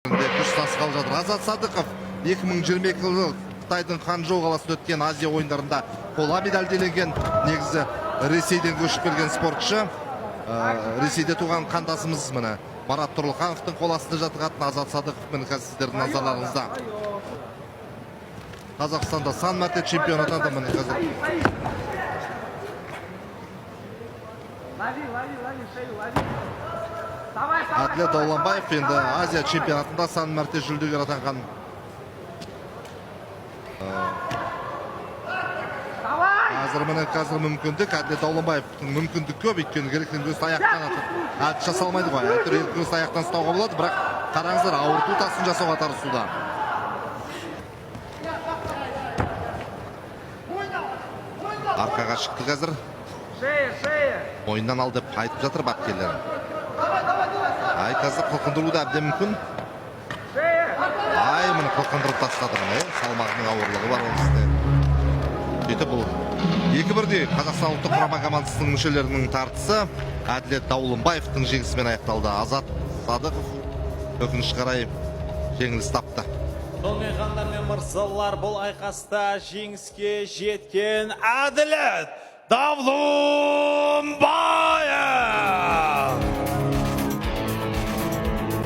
күш тасқалы жатыр. Азат Садықов 2022 жылы Қытайдың Ханчжоу қаласында өткен Азия ойындарында қола медальделенген, негізі Ресейден көшіп келген спортшы. Ресейде туған қандасымыз міне Марат Тұрлыхановтың қол астында жатқан Азат Садықов міне сіздердің назарларыңызда. Қазақстанда сан мәрте чемпион атанды міне қазір. Әділет Дауланбаев енді Азия чемпионатында сан мәрте жүлдегер атанған. Қазір мүмкіндік, Әділет Дауланбаевтың мүмкіндік көп, өйткені керектен көз аяқтан атып. Әдіс жасалмайды ғой, әйтір көз аяқтан ұстауға болады, бірақ қараңыздар, ауырту тасын жасауға тарысуда. Арқаға шықты қазір. Ойыннан ал деп айтып жатыр бапкерлер. Қазір қылқындыруды әбден мүмкін. Мұны қылқындырып тастады. Салмағының ауырлығы бар онысында. Сөйтіп бұл 2-1-де Қазақстан ұлттық құрама командасының мүшелерінің тартысы Әділет Дауланбаевтың жеңісімен аяқталды. Азат Садықов өкінішке қарай жеңіліс тапты. Сонымен ханымдар мен мырзалар, бұл айқаста жеңіске жеткен Әділет Дауланбаев!